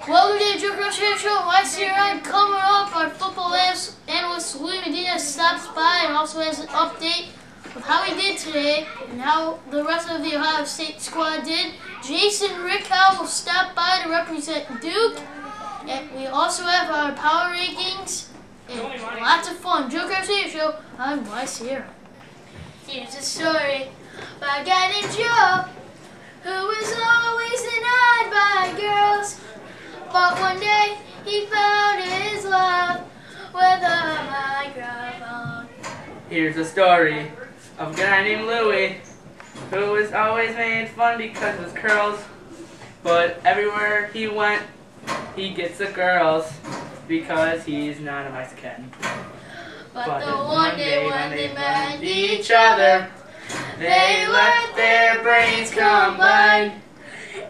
Welcome to the Joe Kraus Show. My CRI coming up. Our football analyst Lou Medina stops by and also has an update of how he did today and how the rest of the Ohio State squad did. Jason Rickow will stop by to represent Duke. And we also have our power rankings and lots of fun. Joe Kraus Show on YCRI. Here's a story about a guy named Joe who was always denied by girls. But one day he found his love with a microphone. Here's a story of a guy named Louie who was always made fun because of his curls. But everywhere he went, he gets the girls because he's not a Mexican. But the one day when they met each other, they let their brains combine,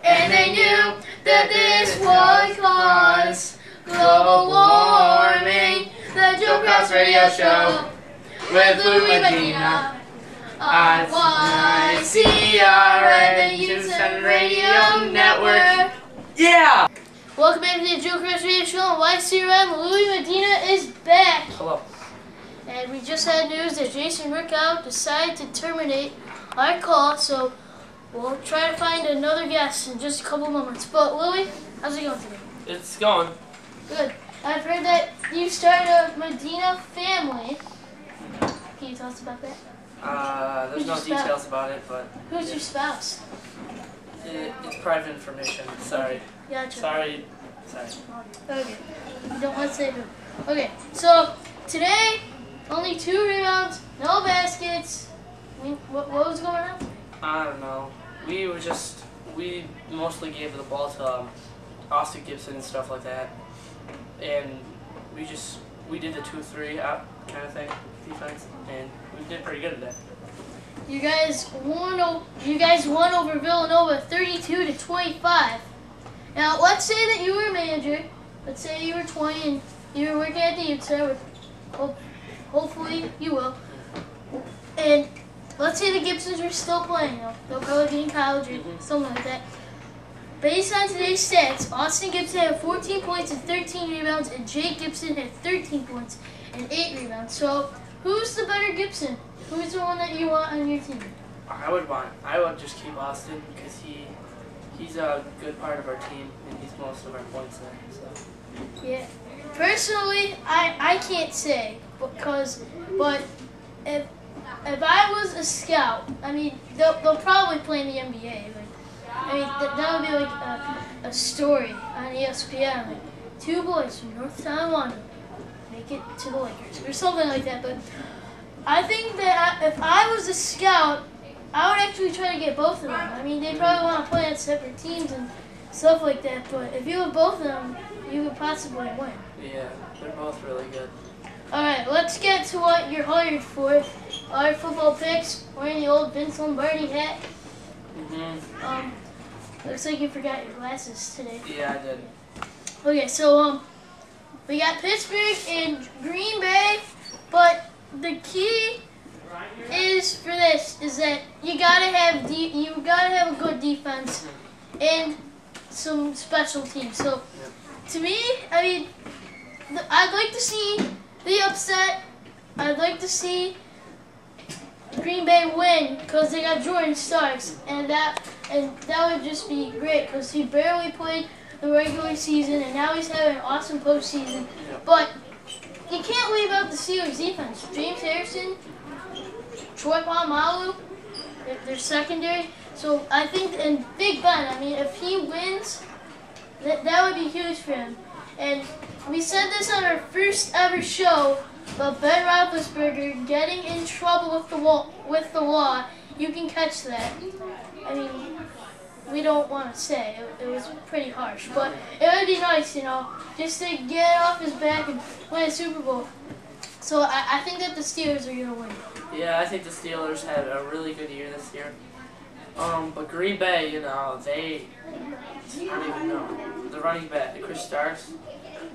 and they knew that this would cause global warming. The Joe Kraus Radio Show with Lou Medina on YCRI, the Houston Radio Network. Yeah! Welcome back to the Joe Kraus Radio Show on YCRI. Lou Medina is back. Hello. And we just had news that Jason Rickow decided to terminate our call, so we'll try to find another guest in just a couple moments. But Louie, how's it going today? It's going. Good. I've heard that you started a Medina family. Can you tell us about that? There's no details about it, but... Who's your spouse? It's private information. Sorry. Gotcha. Sorry. Okay. You don't want to say who. Okay, so today, only 2 rebounds, no baskets. What was going on? I don't know. We mostly gave the ball to Austin Gibson and stuff like that. And we did the 2-3 out kind of thing, defense, and we did pretty good at that. You guys won over Villanova 32-25. Now, let's say that you were a manager. Let's say you were 20 and you were working at the youth center. Hopefully you will. And let's say the Gibsons are still playing. They'll probably be in college or something like that. Based on today's stats, Austin Gibson had 14 points and 13 rebounds, and Jake Gibson had 13 points and 8 rebounds. So, who's the better Gibson? Who's the one that you want on your team? I would just keep Austin because he's a good part of our team and he's most of our points there. So. Yeah. Personally, I can't say but if I was a scout, I mean they'll probably play in the NBA. That would be like a story on ESPN. Like 2 boys from North Carolina make it to the Lakers or something like that. But I think that if I was a scout, I would actually try to get both of them. I mean, they probably want to play on separate teams and stuff like that. But if you have both of them, you could possibly win. Yeah, they're both really good. All right, let's get to what you're hired for. Our football picks, wearing the old Vince Lombardi hat. Looks like you forgot your glasses today. Yeah, I did. Okay, so we got Pittsburgh and Green Bay, but the key is for this is that you gotta have a good defense and some special teams. So to me, I mean, I'd like to see the upset. I'd like to see Green Bay win because they got Jordan Starks, and that would just be great because he barely played the regular season and now he's having an awesome postseason. But you can't leave out the Steelers defense. James Harrison, Troy Polamalu, they're secondary. So I think, and Big Ben, I mean, if he wins, that would be huge for him. And we said this on our first ever show about Ben Roethlisberger getting in trouble with the law. You can catch that. I mean, we don't want to say. It was pretty harsh. But it would be nice, just to get off his back and win a Super Bowl. So I think that the Steelers are going to win. Yeah, I think the Steelers had a really good year this year. But Green Bay, I don't even know. The running back, Chris Starks.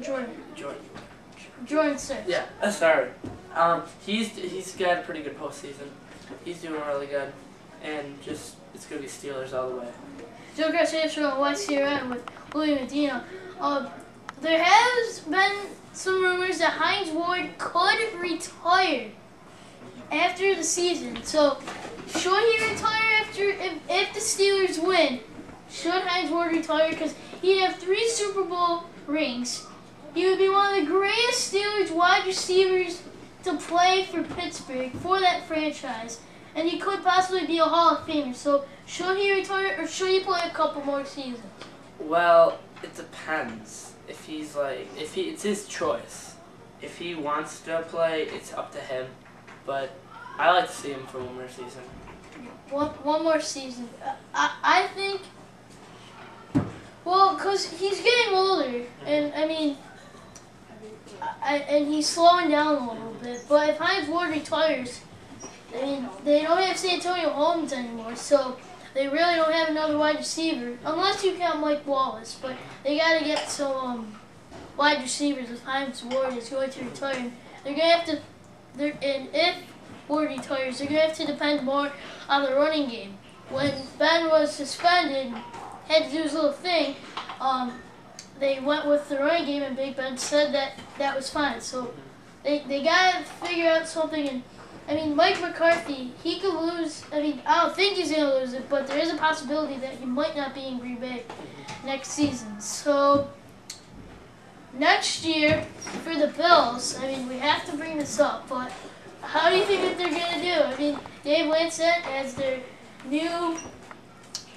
Jordan Starks. Yeah, sorry. He's got a pretty good postseason. He's doing really good. And it's going to be Steelers all the way. Joe Kraus on YCRI with Lou Medina There has been some rumors that Hines Ward could retire after the season. So, should he retire if the Steelers win? Should Hines Ward retire? Because he'd have 3 Super Bowl rings. He would be one of the greatest Steelers wide receivers to play for Pittsburgh, for that franchise. And he could possibly be a Hall of Famer. So, should he retire or should he play a couple more seasons? Well, it depends. It's his choice. If he wants to play, it's up to him. But I like to see him for one more season. One more season. I think. Well, because he's getting older, and I mean, and he's slowing down a little bit. But if Hines Ward retires, I mean, they don't have Santonio Holmes anymore, so they really don't have another wide receiver, unless you count Mike Wallace. But they got to get some wide receivers if Hines Ward is going to retire. They're going to have to, and if Ward retires, they're going to have to depend more on the running game. When Ben was suspended, had to do his little thing, they went with the running game, and Big Ben said that was fine. So they got to figure out something. And I mean, Mike McCarthy, he could lose. I mean, I don't think he's going to lose it, but there is a possibility that he might not be in Green Bay next season. So next year for the Bills, I mean, we have to bring this up, but how do you think that they're going to do? I mean, Dave Lancet as their new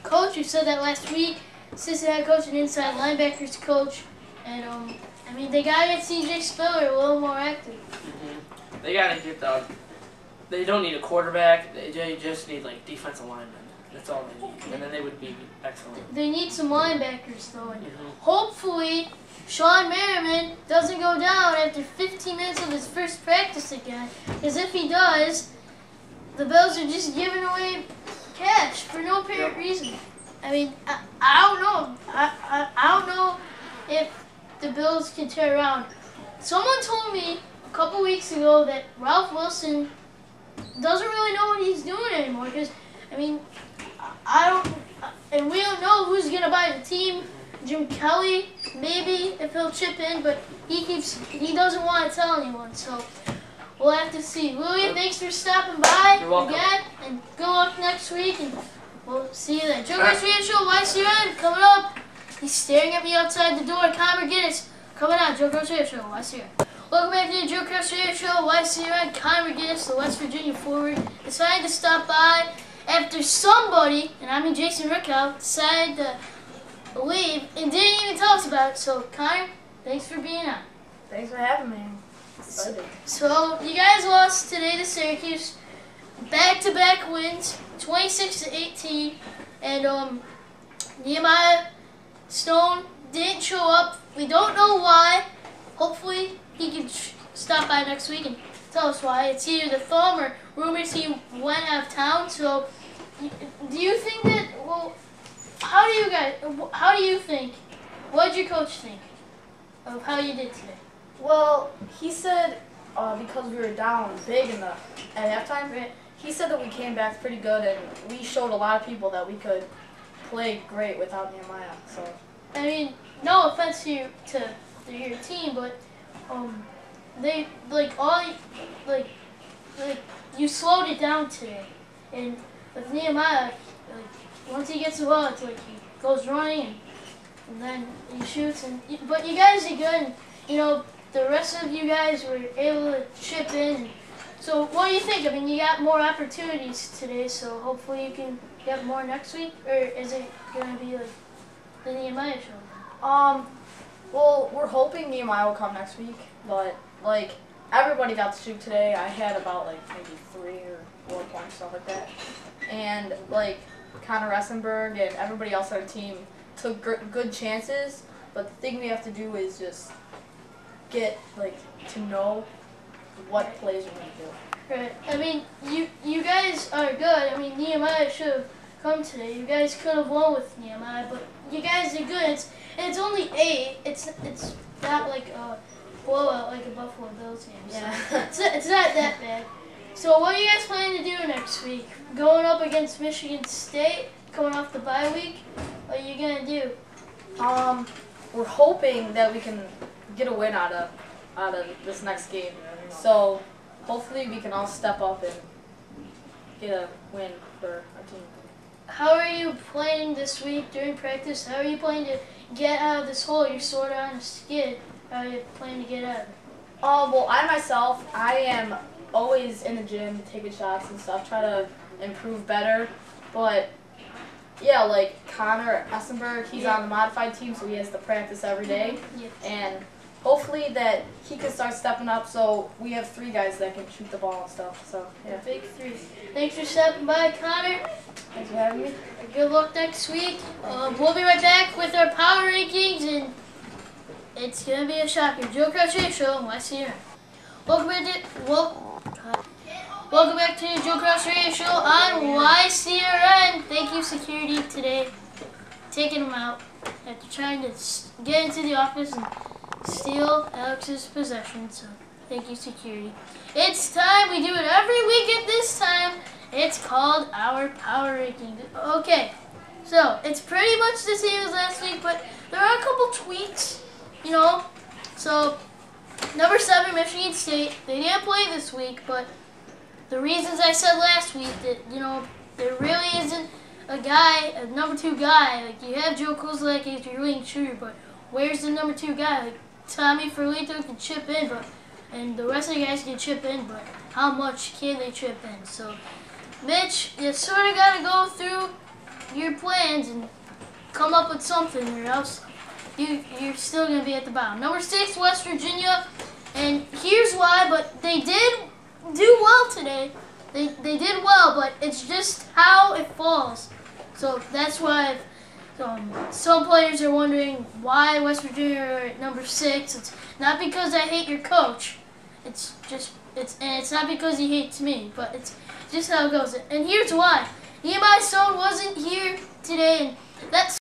coach, who said that last week, assistant head coach and inside linebackers coach, and I mean, they got to get C.J. Spiller a little more active. They got to get they don't need a quarterback. They just need like defensive linemen. That's all they need, and then they would be excellent. They need some linebackers though, and hopefully Sean Merriman doesn't go down after 15 minutes of his first practice again. Because if he does, the Bills are just giving away cash for no apparent reason. I mean, I don't know. I don't know if the Bills can turn around. Someone told me a couple weeks ago that Ralph Wilson doesn't really know what he's doing anymore. Because, I mean, I don't, and we don't know who's going to buy the team. Jim Kelly, maybe, if he'll chip in, but he doesn't want to tell anyone, so we'll have to see. Louie, thanks for stopping by again, and good luck next week, and we'll see you then. Joe Kraus Radio Show, YCN, coming up. He's staring at me outside the door. Connor McGinnis, coming on, Joe Kraus Radio Show, YCN. Welcome back to the Joe Kraus Radio Show, YCN. Connor McGinnis, the West Virginia forward, decided to stop by after somebody, and I mean Jason Rickow, decided to leave and didn't even tell us about it. So, Connor, thanks for being on. Thanks for having me. So, you guys lost today to Syracuse. Back-to-back wins, 26-18. And Nehemiah Stone didn't show up. We don't know why. Hopefully, he can stop by next week and tell us why. It's either the thumb or rumors he went out of town. So, do you think that, well, how do you think, what did your coach think of how you did today? Well, he said because we were down big at halftime, he said that we came back pretty good and we showed a lot of people that we could play great without Nehemiah. So, I mean, no offense to your team, but they you slowed it down today, and with Nehemiah, once he gets the ball, it's like he goes running and then he shoots. But you guys are good. And, you know, the rest of you guys were able to chip in. So what do you think? I mean, you got more opportunities today, so hopefully you can get more next week. Or is it going to be like the Nehemiah show? Well, we're hoping Nehemiah will come next week, but like everybody got to shoot today. I had about like maybe 3 or 4 points, stuff like that, and like Connor Ressenberg and everybody else on our team took good chances, but the thing we have to do is just get to know what plays we're going to do. Right. I mean, you guys are good. I mean, Nehemiah should have come today. You guys could have won with Nehemiah, but you guys are good. It's only 8. It's not like a blowout like a Buffalo Bills game. So it's not that bad. So what are you guys planning to do next week? Going up against Michigan State, coming off the bye week? What are you going to do? we're hoping that we can get a win out of this next game. So hopefully we can all step up and get a win for our team. How are you playing this week during practice? How are you planning to get out of this hole you're sort of on a skid? How are you planning to get out of it? Well, I am always in the gym, taking shots and stuff, try to improve better. But yeah, like Connor Essenberg, he's on the modified team, so he has to practice every day. Yes. And hopefully that he can start stepping up, so we have 3 guys that can shoot the ball and stuff. So yeah. Big 3. Thanks for stopping by, Connor. Thanks for having me. Good luck next week. We'll be right back with our power rankings, and it's going to be a shocker. Joe Kraus Show on YCRN. Welcome back to the Joe Kraus Radio Show on YCRN. Thank you, security, today. Taking them out after trying to get into the office and steal Alex's possessions. So thank you, security. It's time. We do it every week at this time. It's called our Power Rankings. Okay, so it's pretty much the same as last week, but there are a couple tweaks, you know. So number 7, Michigan State. They didn't play this week, but the reasons I said last week that, you know, there really isn't a number 2 guy. Like, you have Joe Kozlak as your leading shooter, but where's the number 2 guy? Like, Tommy Ferlito can chip in, and the rest of the guys can chip in, but how much can they chip in? So, Mitch, you sort of got to go through your plans and come up with something, or else you're still going to be at the bottom. Number 6, West Virginia, and here's why, but they did do well today. They did well, but it's just how it falls. So that's why some players are wondering why West Virginia are at number 6. It's not because I hate your coach. It's not because he hates me, but it's just how it goes. And here's why. Nehemiah Stone wasn't here today, and that's